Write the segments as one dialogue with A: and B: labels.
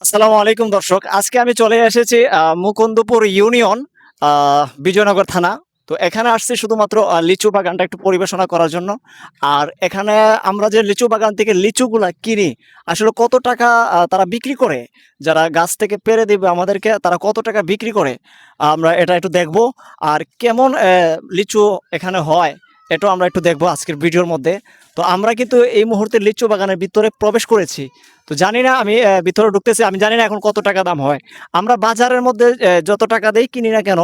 A: আসসালামু আলাইকুম দর্শক। আজকে আমি চলে এসেছি মুকুন্দপুর ইউনিয়ন বিজয়নগর থানা। তো এখানে আসছি শুধুমাত্র লিচু বাগানটা একটু পরিবেশনা করার জন্য। আর এখানে আমরা যে লিচু বাগান থেকে লিচুগুলা কিনি, আসলে কত টাকা তারা বিক্রি করে, যারা গাছ থেকে পেড়ে দিবে আমাদেরকে তারা কত টাকা বিক্রি করে, আমরা এটা একটু দেখব। আর কেমন লিচু এখানে হয় এটাও আমরা একটু দেখবো আজকের ভিডিওর মধ্যে। তো আমরা কিন্তু এই মুহূর্তে লিচু বাগানের ভিতরে প্রবেশ করেছি। তো জানি না, আমি ভিতরে ঢুকতেছি, আমি জানি না এখন কত টাকা দাম হয়। আমরা বাজারের মধ্যে যত টাকা দেই কিনি না কেন,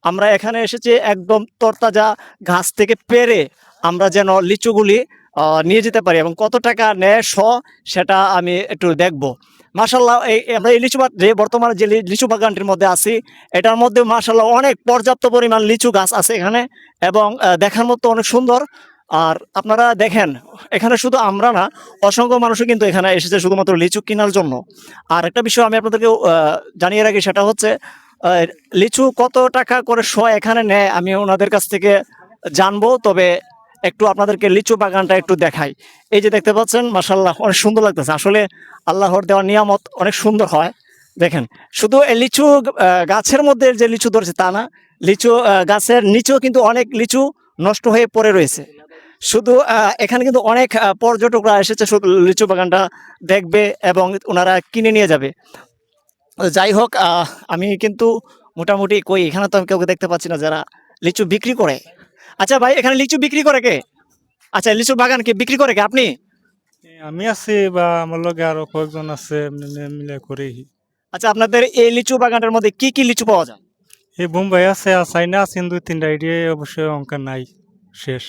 A: আমরা এখানে এসেছি একদম তরতাজা গাছ থেকে পেড়ে আমরা যেন লিচুগুলি নিয়ে যেতে পারি, এবং কত টাকা নেয় সেটা আমি একটু দেখব। মাশাল্লাহ, আমরা এই যে বর্তমানে যে লিচু বাগানটির মধ্যে আছি, এটার মধ্যে মাশাল্লাহ অনেক পর্যাপ্ত পরিমাণ লিচু গাছ আছে এখানে, এবং দেখার মতো অনেক সুন্দর। আর আপনারা দেখেন, এখানে শুধু আমরা না, অসংখ্য মানুষও কিন্তু এখানে এসেছে শুধুমাত্র লিচু কেনার জন্য। আর একটা বিষয় আমি আপনাদেরকে জানিয়ে রাখি, সেটা হচ্ছে আহ, লিচু কত টাকা করে এখানে নেয় আমি ওনাদের কাছ থেকে জানবো। তবে একটু আপনাদেরকে লিচু বাগানটা একটু দেখাই। এই যে দেখতে পাচ্ছেন, মাশাল্লাহ অনেক সুন্দর লাগতেছে। আসলে আল্লাহর দেওয়া নিয়ামত অনেক সুন্দর হয়। দেখেন, শুধু এই লিচু গাছের মধ্যে যে লিচু ধরেছে তা না, লিচু গাছের নিচেও কিন্তু অনেক লিচু নষ্ট হয়ে পড়ে রয়েছে। শুধু এখানে কিন্তু অনেক পর্যটকরা এসেছে শুধু লিচু বাগানটা দেখবে এবং ওনারা কিনে নিয়ে যাবে। যাই হোক, আমি কিন্তু মোটামুটি কই, এখানে তো আমি কাউকে দেখতে পাচ্ছি না যারা লিচু বিক্রি করে। আচ্ছা ভাই, এখানে লিচু বিক্রি করে কে? আচ্ছা, লিচু বাগান কি বিক্রি করে কে, আপনি?
B: আমি আছি বা আমার লগে আরো কয়েকজন আছে এমনি মিলে করি।
A: আচ্ছা, আপনাদের এই লিচু বাগানটার মধ্যে কি কি লিচু পাওয়া যায়?
B: এই বোম্বাই আছে আর চাইনা আছেন দুই তিনটা আইডিয়া অবশ্যই অঙ্কা নাই শেষ।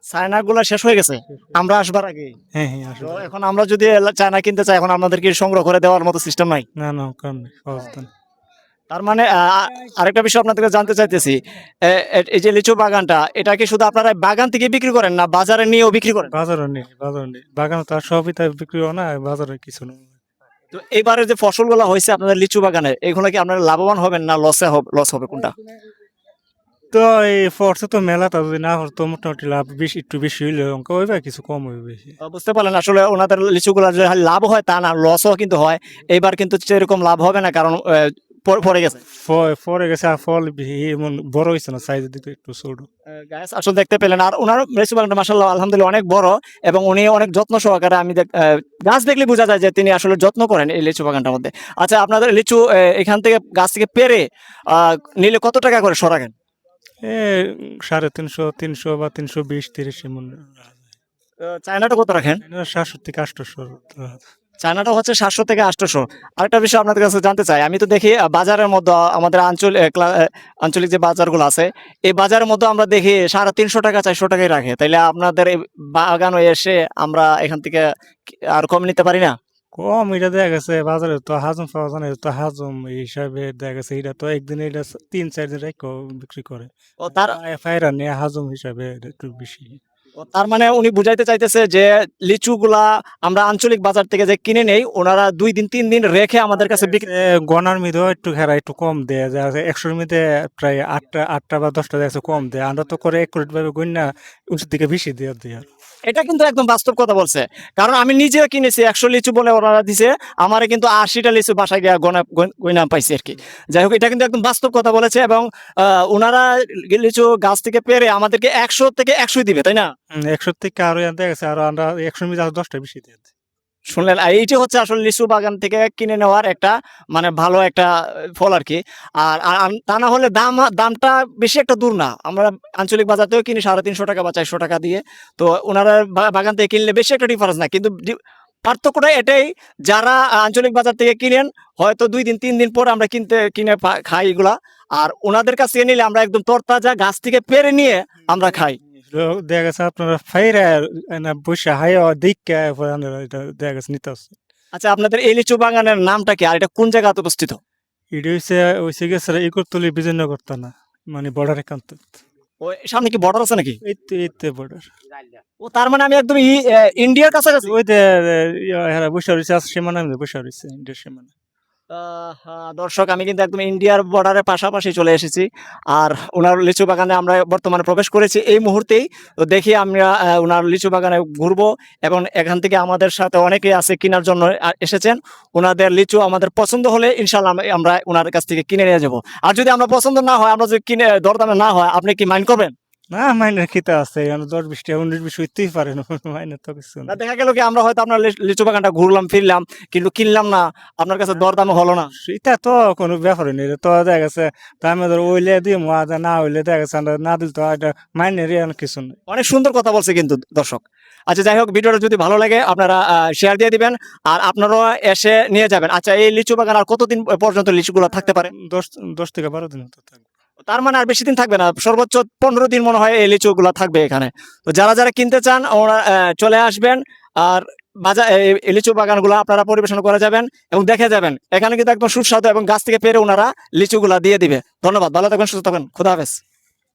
A: চায়না গুলা শেষ হয়ে গেছে
B: শেষ হয়ে
A: আমরা আসবার আগে।
B: হ্যাঁ হ্যাঁ
A: তো
B: আসলে
A: এখন আমরা যদি চায়না কিনতে চাই, এখন আমাদের কি সংগ্রহ করে দেওয়ার মতো সিস্টেম নাই?
B: না না অঙ্কা নেই অবস্থা নেই।
A: তার মানে আরেকটা বিষয় আপনাদের জানতে চাইতেছি, এই যে লিচু বাগানটা, এটা কি শুধু আপনারা বাগান থেকে বিক্রি করেন না বাজারে নিয়েও বিক্রি করেন?
B: বাজারও নেই বাগান তো আর সবই তাই বিক্রি হয় না বাজারে কিছু নেই।
A: তো এবারে যে ফসলগুলো হয়েছে আপনাদের লিচু বাগানে, এগুলো কি আপনারা লাভবান হবেন না লস হবে, কোনটা?
B: তো এই ফর্সে তো মেলা তা যদি না হতো মোটামুটি লাভ বেশি একটু বেশি হইলে অঙ্ক হইবে কিছু কম হইবে বেশি।
A: বুঝতে পারলেন, আসলে ওনাদের লিচুগুলো যে লাভ হয় তা না, লসও কিন্তু হয়। এইবার কিন্তু সেরকম লাভ হবে না, কারণ পড়ে গেছে।
B: পরে গেছে আর ফল বেশি এমন বড় হয়েছে না সাইজের দিকে একটু ছোট।
A: গাছ আসলে দেখতে পেলেন, আর ওনার লিচু বাগানটা মাশাআল্লাহ আলহামদুলিল্লাহ অনেক বড়, এবং উনি অনেক যত্ন সহকারে, গাছ দেখলে বোঝা যায় যে তিনি আসলে যত্ন করেন এই লিচু বাগানটার মধ্যে। আচ্ছা, আপনাদের লিচু এখান থেকে গাছ থেকে পেরে নিলে কত টাকা করে রাখেন?
B: এ 350 বা 320-30 এমন।
A: চায়নাটা কত রাখেন?
B: 700 থেকে 800।
A: চায়নাটা হচ্ছে 700 থেকে 800। আরেকটা বিষয় আপনাদের কাছে জানতে চাই, আমি তো দেখি বাজারের মধ্যে আমাদের আঞ্চলিক যে বাজারগুলো আছে, এই বাজারের মধ্যে আমরা দেখি 350 টাকা 400 টাকাই রাখে। তাইলে আপনাদের এই বাগানে এসে আমরা এখান থেকে আর কম নিতে পারি না?
B: কম এটা দেখা গেছে বাজারে তো হাজম পাওয়া যায় না, এটা তো হাজম এই হিসাবে দেখা গেছে এটা তো একদিন এটা 3-4 দিন রেখে বিক্রি করে।
A: ও তার
B: ফায়রা নিয়ে হাজম হিসাবে এটা একটু বেশি।
A: ও তার মানে উনি বুঝাইতে চাইতেছে যে লিচুগুলা আমরা আঞ্চলিক বাজার থেকে যে কিনে নেই, ওনারা 2 দিন 3 দিন রেখে আমাদের কাছে বিক্রি।
B: গনার মধ্যেও একটু খেরা একটু কম দেয় যে 100-র মধ্যে প্রায় আটটা বা 10টা দেখা যাচ্ছে কম দেয়, আমরা তো করে একুরেট ভাবে গণ্যা উচিত দিকে বেশি দিয়ে আর।
A: এটা কিন্তু একদম বাস্তব কথা বলছে, কারণ আমি নিজেও কিনেছি 100 লিচু বলে ওনারা দিছে, আমারে কিন্তু 80টা লিচু বাসায় গিয়ে গয়না পাইছি আর কি। যাই হোক, এটা কিন্তু একদম বাস্তব কথা বলেছে, এবং ওনারা লিচু গাছ থেকে পেরে আমাদেরকে 100 থেকে 100 দিবে, তাই না?
B: 100 থেকে আরো দেখা গেছে আরো আমরা 100-র মধ্যে আরো 10টা বেশি দিয়ে দিই।
A: শুনলেন, আর এইটি হচ্ছে আসলে লিচু বাগান থেকে কিনে নেওয়ার একটা মানে ভালো একটা ফল আর কি। আর তা না হলে দামটা বেশি একটা দূর না, আমরা আঞ্চলিক বাজার থেকেও কিনি 350 টাকা বা 400 টাকা দিয়ে। তো ওনারা বাগান থেকে কিনলে বেশি একটা ডিফারেন্স না, কিন্তু পার্থক্যটা এটাই, যারা আঞ্চলিক বাজার থেকে কিনেন হয়তো 2 দিন 3 দিন পর আমরা কিনে খাই এগুলা, আর ওনাদের কাছ থেকে নিলে আমরা একদম তরতাজা গাছ থেকে পেরে নিয়ে আমরা খাই।
B: দেখা গেছে আপনারা ফাইরা না বসে হাইয়া দেখা পরে আপনারা এটা দেখা গেছে নিতে আসছে।
A: আচ্ছা, আপনাদের এই লিচু বাগানের নামটা কি, আর এটা কোন জায়গাতে অবস্থিত?
B: এটা হইছে গেছে ইগরতলি বিজয়নগর থানা মানে বর্ডার একান্ত।
A: ওই সামনে কি বর্ডার আছে নাকি?
B: এই তো বর্ডার।
A: ও তার মানে আমি একদম ইন্ডিয়ার কাছাকাছি।
B: ওই যে হেরা বসে রয়েছে সীমানা বসে রয়েছে ইন্ডিয়ার সীমানা।
A: দর্শক, আমি কিন্তু একদম ইন্ডিয়ার বর্ডারের পাশাপাশি চলে এসেছি। আর ওনার লিচু বাগানে আমরা বর্তমানে প্রবেশ করেছি এই মুহূর্তেই। তো দেখি আমরা ওনার লিচু বাগানে ঘুরবো, এবং এখান থেকে আমাদের সাথে অনেকেই আছে কেনার জন্য এসেছেন। ওনাদের লিচু আমাদের পছন্দ হলে ইনশাল্লাহ আমরা ওনার কাছ থেকে কিনে নিয়ে যাবো। আর যদি আমরা পছন্দ না হয়, আমরা যদি কিনে দরদামে না হয়, আপনি কি মাইন্ড করবেন?
B: না মাইনের খিতা আছে, 10-20 টাকা 19-20 হইতেই পারে না, মাইনের তো কিছু
A: না,
B: না।
A: দেখা গেল কি আমরা হয়তো আপনার লিচু বাগানটা ঘুরলাম ফিরলাম, কিন্তু কিনলাম না, আপনার কাছে দরদামে হলো না।
B: এটা তো কোনো ব্যাপারই নেই, তো দেখা গেছে দামে ধর ওইলে দিয়ে না হইলে দেখা গেছে আমরা না দিল তো এটা মাইনের কিছু নেই।
A: অনেক সুন্দর কথা বলছে কিন্তু দর্শক। আচ্ছা, যাই হোক, ভিডিওটা যদি ভালো লাগে আপনারা শেয়ার দিয়ে দিবেন, আর আপনারাও এসে নিয়ে যাবেন। আচ্ছা, এই লিচু বাগান আর কতদিন পর্যন্ত লিচুগুলো থাকতে পারে?
B: 10 থেকে 12 দিন তো থাকবে।
A: তার মানে আর বেশি দিন থাকবে না, সর্বোচ্চ 15 দিন মনে হয় এই লিচুগুলো থাকবে এখানে। তো যারা যারা কিনতে চান ওরা চলে আসবেন। আর বাজার এই লিচু বাগানগুলো আপনারা পরিবেশন করে যাবেন এবং দেখে যাবেন। এখানে কিন্তু একদম সুস্বাদু এবং গাছ থেকে পেরে ওনারা লিচুগুলা দিয়ে দিবে। ধন্যবাদ, ভালো থাকবেন, সুস্থ থাকবেন, খুদা হাফেজ।